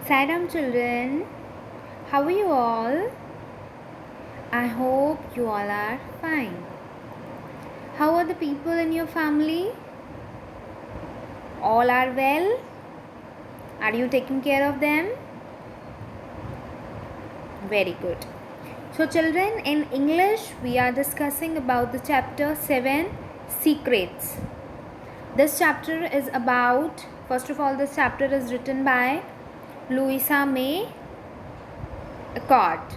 Salam children, how are you all? I hope you all are fine. How are the people in your family? All are well? Are you taking care of them? Very good. So children, in English we are discussing about the chapter 7 Secrets. This chapter is about, first of all, this chapter is written by Louisa May Alcott.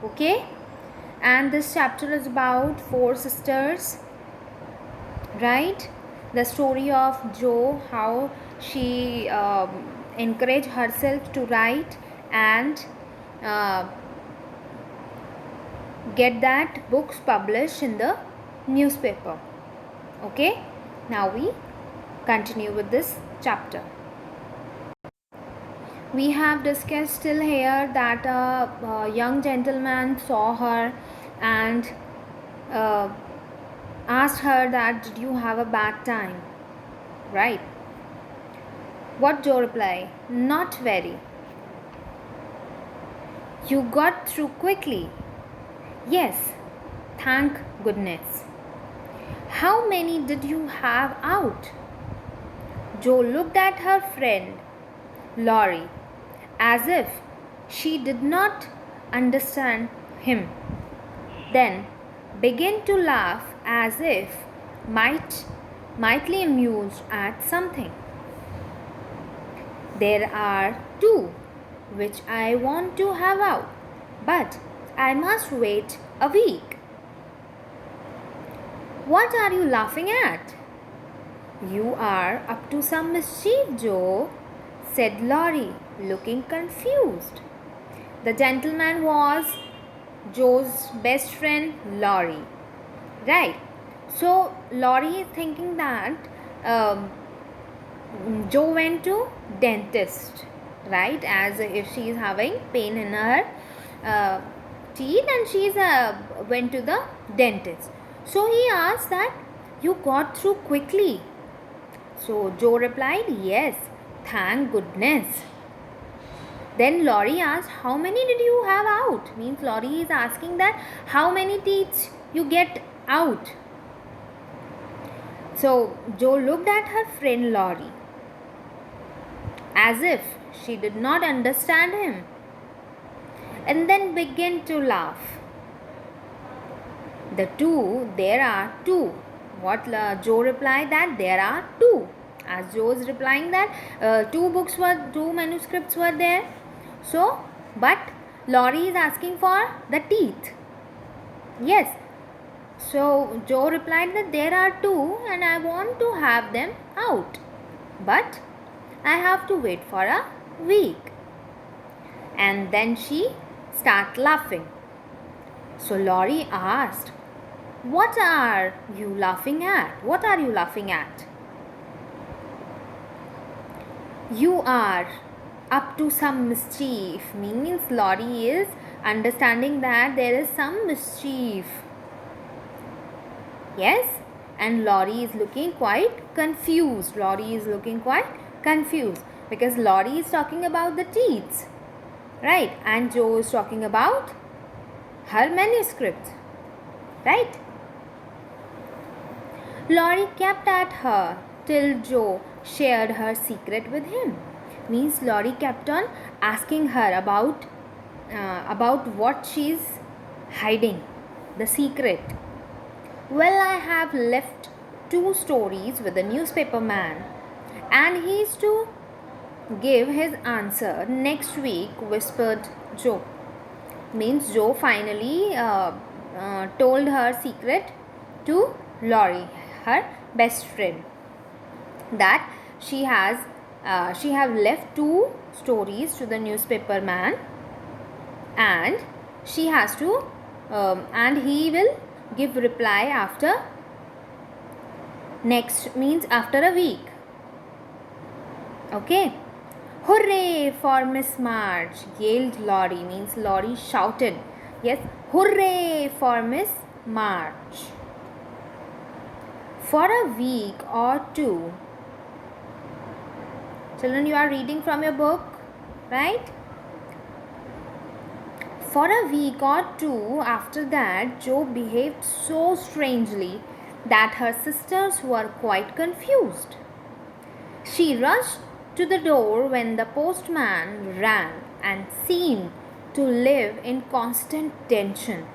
Okay? And this chapter is about 4 sisters, right? The story of Jo, how she encouraged herself to write and uh, get that books published in the newspaper. Okay, now we continue with this chapter. We have discussed till here that a young gentleman saw her and uh, asked her that, did you have a bad time? Right? What Jo replied? Not very. You got through quickly. Yes, thank goodness. How many did you have out? Jo looked at her friend, Laurie, as if she did not understand him. Then began to laugh as if mightily amused at something. There are 2 which I want to have out, but I must wait a week. What are you laughing at? You are up to some mischief, Jo, said Laurie, looking confused. The gentleman was Jo's best friend, Laurie. Right. So Laurie is thinking that Jo went to dentist, right? As if she is having pain in her teeth, and she's went to the dentist. So he asked that, you got through quickly. So Jo replied, yes, thank goodness. Then Laurie asked, how many did you have out? Means Laurie is asking that how many teeth you get out. So Jo looked at her friend Laurie as if she did not understand him, and then began to laugh. There are 2. What Jo replied that there are 2. As Jo is replying that 2 manuscripts were there. So, but Laurie is asking for the teeth. Yes. So Jo replied that there are 2 and I want to have them out, but I have to wait for a week. And then she started laughing. So Laurie asked, what are you laughing at? What are you laughing at? You are up to some mischief. Means Laurie is understanding that there is some mischief. Yes? And Laurie is looking quite confused. Because Laurie is talking about the teeth. Right? And Jo is talking about her manuscript. Right? Laurie kept at her till Jo shared her secret with him. Means Laurie kept on asking her about what she's hiding, the secret. Well, I have left 2 stories with the newspaper man, and he's to give his answer next week, whispered Jo. Means Jo finally told her secret to Laurie, her best friend, that she have left 2 stories to the newspaper man, and she has to and he will give reply after a week. Okay. Hooray for Miss March, yelled Laurie. Means Laurie shouted. Yes, hooray for Miss March. For a week or 2. Children, you are reading from your book, right? For a week or two after that, Jo behaved so strangely that her sisters were quite confused. She rushed to the door when the postman rang and seemed to live in constant tension.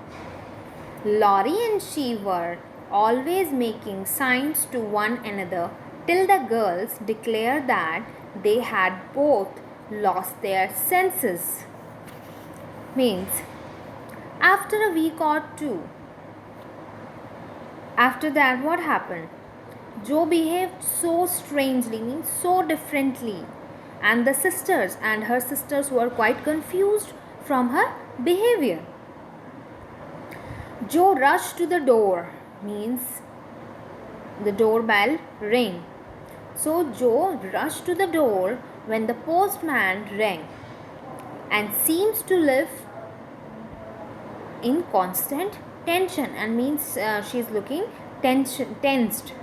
Laurie and she were always making signs to one another till the girls declared that they had both lost their senses. Means, after a week or two, after that, what happened? Jo behaved so strangely, means so differently, and her sisters were quite confused from her behavior. Jo rushed to the door, means the doorbell rang. So Jo rushed to the door when the postman rang and seems to live in constant tension, and means she's looking tensed.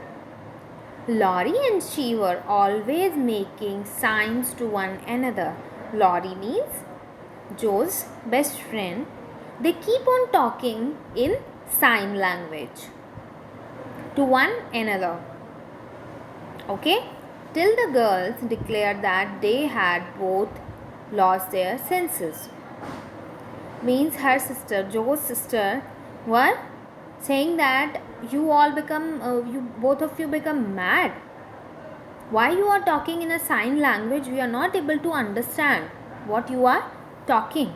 Laurie and she were always making signs to one another. Laurie means Jo's best friend. They keep on talking in sign language to one another. Okay? Till the girls declared that they had both lost their senses. Means her sister, Jo's sister, were saying that you both of you become mad. Why you are talking in a sign language? We are not able to understand what you are talking.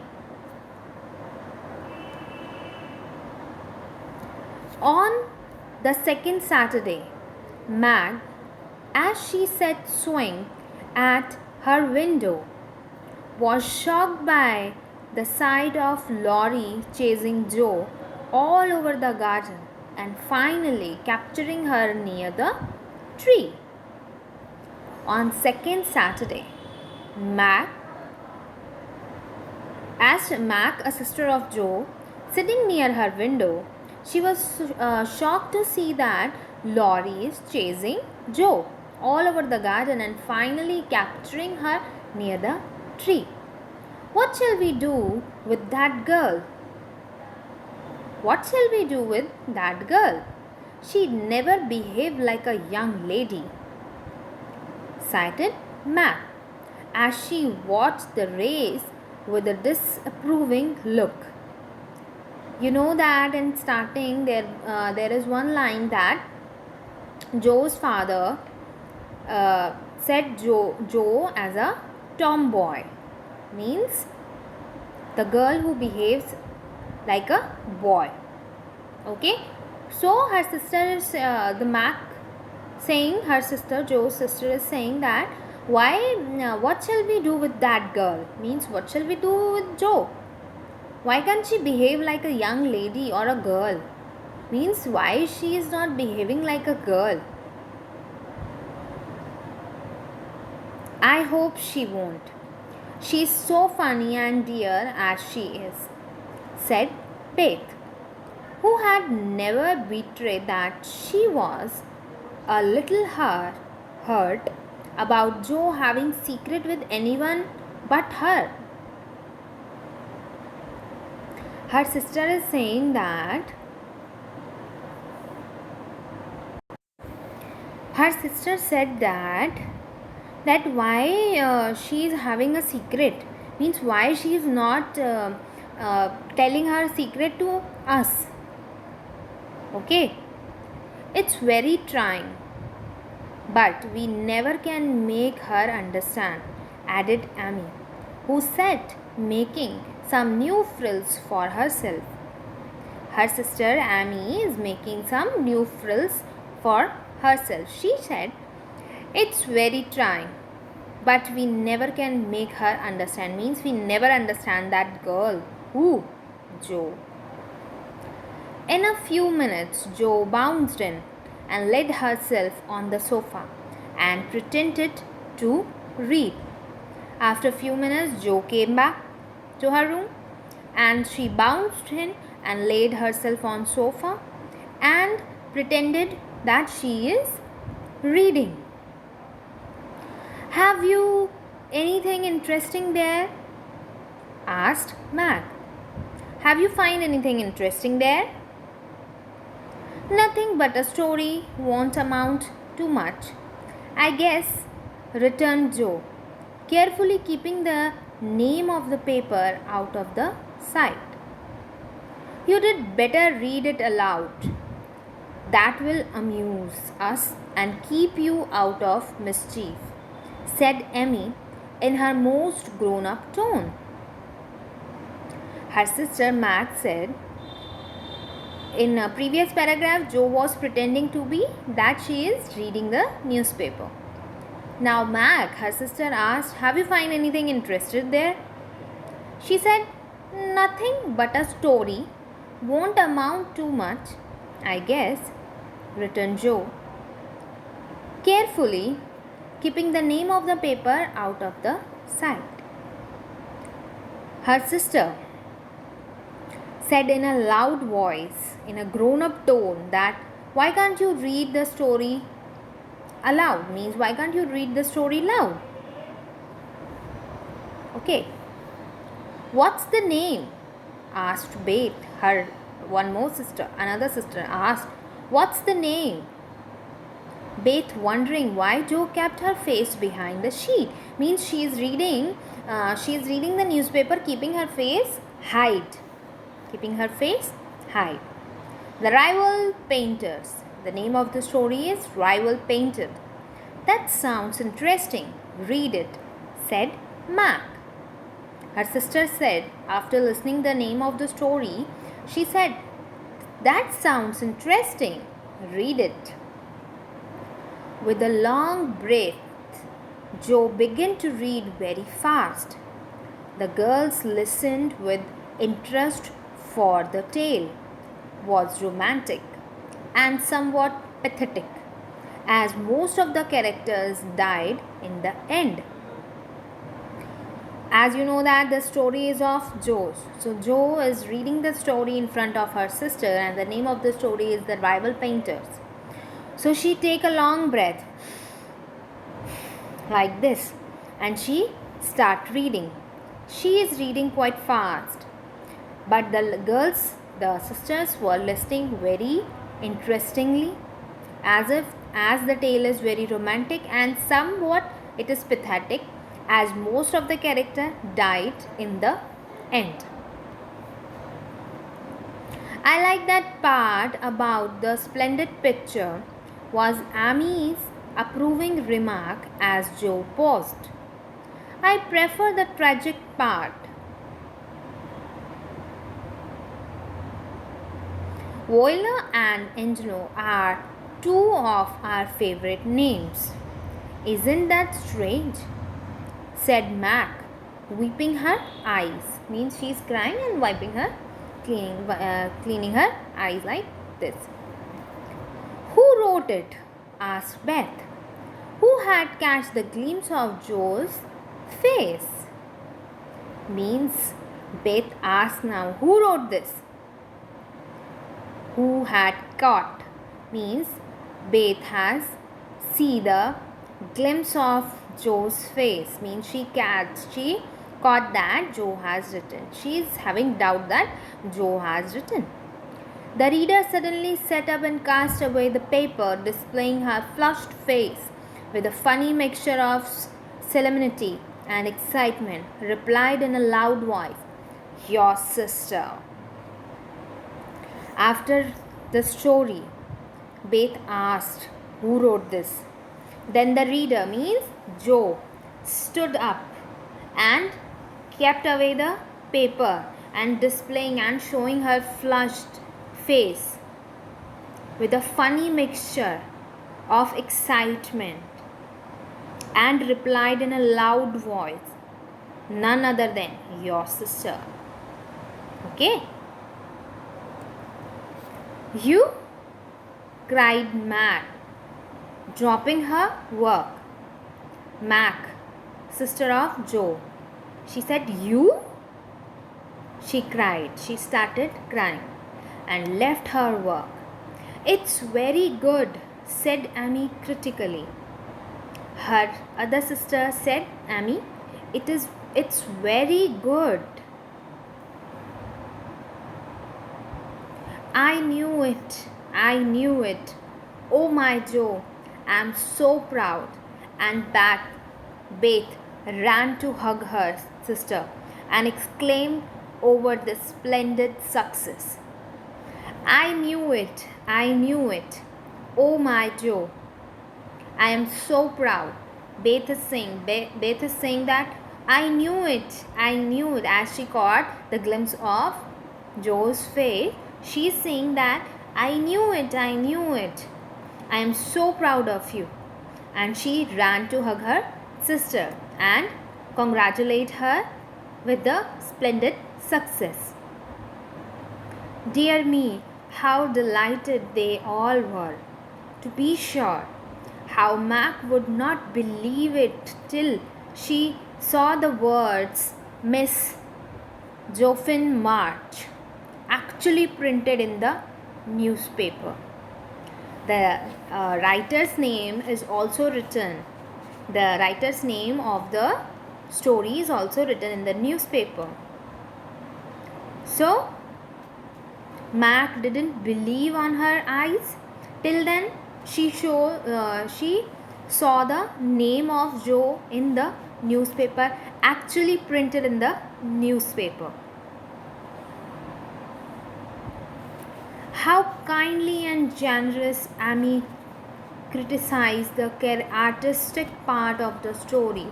On the second Saturday, Mag, as she sat sewing at her window, was shocked by the sight of Laurie chasing Jo all over the garden and finally capturing her near the tree. On second Saturday, Mac, a sister of Jo, sitting near her window, she was shocked to see that Laurie is chasing Jo all over the garden and finally capturing her near the tree. What shall we do with that girl? What shall we do with that girl? She never behaved like a young lady, cited Mac, as she watched the race with a disapproving look. You know that in starting there is one line that Jo's father said Jo as a tomboy, means the girl who behaves like a boy. Okay, so her sister is the Mac saying, her sister, Jo's sister, is saying that what shall we do with that girl? Means what shall we do with Jo? Why can't she behave like a young lady or a girl? Means why she is not behaving like a girl? I hope she won't. She is so funny and dear as she is, said Faith, who had never betrayed that she was a little hurt about Jo having secret with anyone but her. Her sister is saying that her sister said that why she is having a secret, means why she is not telling her secret to us. Okay, it's very trying, but we never can make her understand, added Amy, who sat making some new frills for herself. Her sister Amy is making some new frills for herself. She said, it's very trying, but we never can make her understand, means we never understand that girl. Who? Jo. In a few minutes, Jo bounced in and laid herself on the sofa and pretended to read. After a few minutes, Jo came back to her room and she bounced in and laid herself on sofa and pretended that she is reading. Have you anything interesting there?" asked Mag. "Have you find anything interesting there?" "Nothing but a story, won't amount to much, I guess," returned Joe, carefully keeping the name of the paper out of the sight. "You did better read it aloud. That will amuse us and keep you out of mischief," said Emmy in her most grown-up tone. Her sister Mag said, in a previous paragraph, Joe was pretending to be that she is reading the newspaper. Now Mag, her sister, asked, "Have you find anything interested there?" She said, "Nothing but a story, won't amount to much, I guess," returned Joe, carefully keeping the name of the paper out of the sight. Her sister said in a loud voice, in a grown-up tone, that "Why can't you read the story aloud?" Means, why can't you read the story loud? Okay. "What's the name?" asked Beth. Another sister asked, "What's the name?" Beth, wondering why Joe kept her face behind the sheet. Means she is reading the newspaper, keeping her face hide. "The Rival Painters. The name of the story is Rival Painter." "That sounds interesting. Read it," said Mac. Her sister said, after listening the name of the story, she said, "That sounds interesting. Read it." With a long breath, Joe began to read very fast. The girls listened with interest, for the tale was romantic and somewhat pathetic, as most of the characters died in the end. As you know that the story is of Joe. So Joe is reading the story in front of her sister, and the name of the story is The Rival Painters. So she take a long breath like this and she start reading. She is reading quite fast, but the sisters were listening very interestingly, as the tale is very romantic and somewhat it is pathetic, as most of the character died in the end. I like that part about the splendid picture, was Amy's approving remark as Joe paused. "I prefer the tragic part." Viola and Angelo are two of our favorite names. "Isn't that strange?" said Mac, wiping her eyes. Means she is crying and wiping her, cleaning her eyes like this. "Who wrote it?" asked Beth, who had catched the glimpse of Joe's face. Means Beth asked now, who wrote this? Who had caught? Means Beth has see the glimpse of Joe's face. Means she caught that Joe has written. She is having doubt that Joe has written. The reader suddenly sat up and cast away the paper, displaying her flushed face with a funny mixture of solemnity and excitement, replied in a loud voice, "Your sister." After the story, Beth asked, "Who wrote this?" Then the reader, means Joe, stood up and kept away the paper and displaying and showing her flushed face with a funny mixture of excitement, and replied in a loud voice, "None other than your sister." Okay? "You?" cried Mac, dropping her work. Mac, sister of Joe. She said, "You?" she cried. She started crying and left her work. "It's very good," said Amy critically. Her other sister said, Amy, It is it's very good. I knew it. I knew it. Oh my Joe, I'm so proud. And back, Beth ran to hug her sister and exclaimed over the splendid success. I knew it. I knew it. Oh my Joe, I am so proud. Beth is saying that I knew it. I knew it. As she caught the glimpse of Joe's face, she's saying that I knew it. I knew it. I am so proud of you. And she ran to hug her sister and congratulate her with the splendid success. Dear me, how delighted they all were. To be sure, how Mac would not believe it till she saw the words Miss Jophine March actually printed in the newspaper. The writer's name is also written. The writer's name of the story is also written in the newspaper. So, Mac didn't believe on her eyes. Till then, she saw the name of Joe in the newspaper, actually printed in the newspaper. How kindly and generous Amy criticized the artistic part of the story.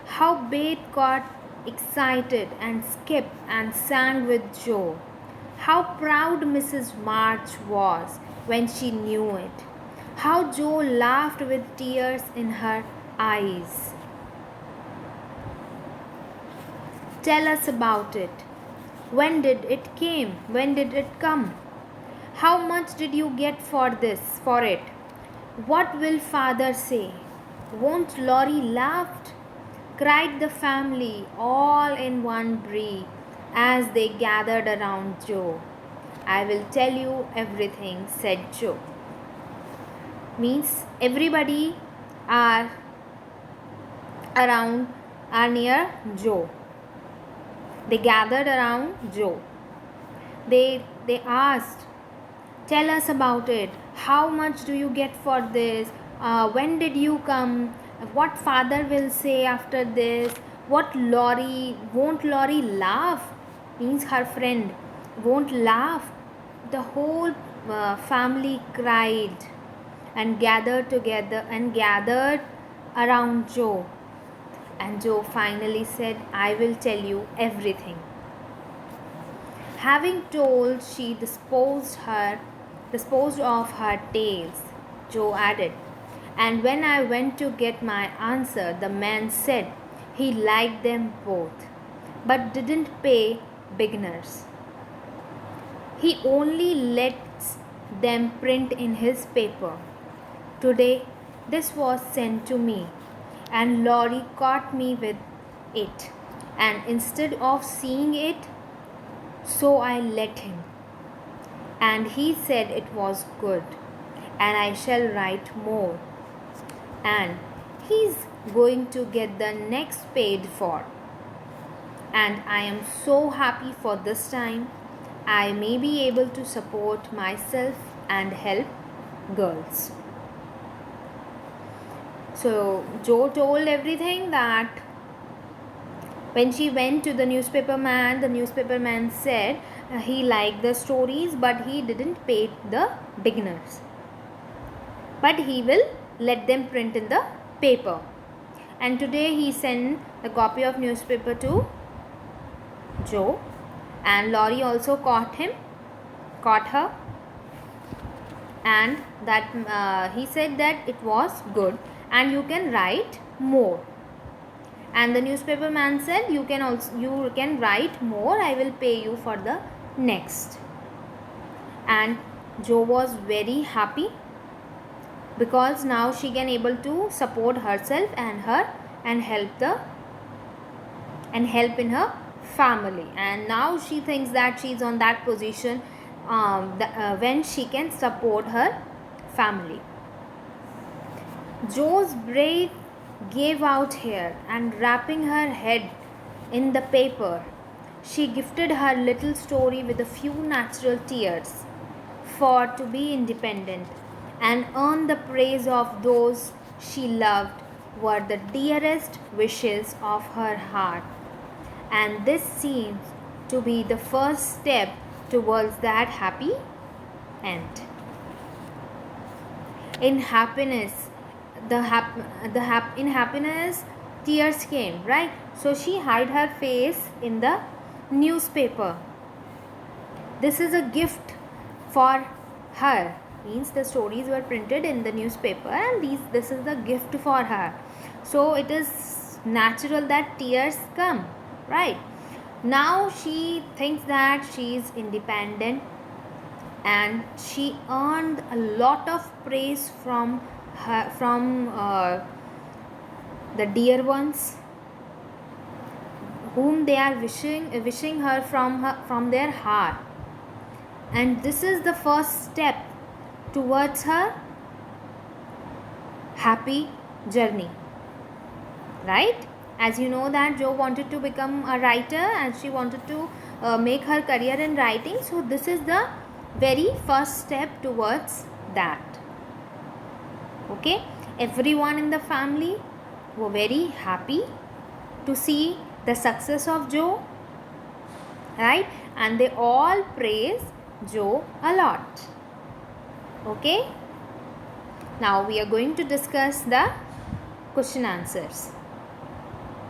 How Beth got excited and skipped and sang with Joe. How proud Mrs. March was when she knew it. How Joe laughed with tears in her eyes. Tell us about it. When did it came? When did it come? How much did you get for it? What will father say? Won't Laurie laugh? Cried the family all in one breath as they gathered around Joe. I will tell you everything, said Joe. Means everybody are near Joe. They gathered around Joe. They asked, tell us about it. How much do you get for this? When did you come? What father will say after this? Won't Laurie laugh? Means her friend won't laugh. The whole family cried and gathered together and gathered around Joe. And Joe finally said, I will tell you everything. Having told, she disposed of her tales, Joe added. And when I went to get my answer, the man said he liked them both, but didn't pay beginners. He only lets them print in his paper. Today, this was sent to me, and Laurie caught me with it. And instead of seeing it, so I let him. And he said it was good, and I shall write more. And he's going to get the next paid for. And I am so happy for this time. I may be able to support myself and help girls. So Joe told everything that when she went to the newspaper man said he liked the stories, but he didn't pay the beginners. But he will let them print in the paper. And today he sent the copy of newspaper to Joe, and Laurie also caught her, and that he said that it was good and you can write more. And the newspaper man said you can write more, I will pay you for the next. And Joe was very happy because now she can able to support herself and help in her family. And now she thinks that she's on that position when she can support her family. Joe's brave gave out hair, and wrapping her head in the paper, she gifted her little story with a few natural tears for to be independent and earn the praise of those she loved were the dearest wishes of her heart. And this seems to be the first step towards that happy end. In happiness, in happiness, tears came, right? So she hid her face in the newspaper. This is a gift for her, means the stories were printed in the newspaper, and this is the gift for her. So it is natural that tears come, right? Now she thinks that she is independent, and she earned a lot of praise from her, the dear ones whom they are wishing her from their heart. And this is the first step towards her happy journey, right? As you know that Jo wanted to become a writer, and she wanted to make her career in writing. So this is the very first step towards that. Okay, everyone in the family were very happy to see the success of Jo, right? And they all praise Jo a lot. Okay, now we are going to discuss the question answers.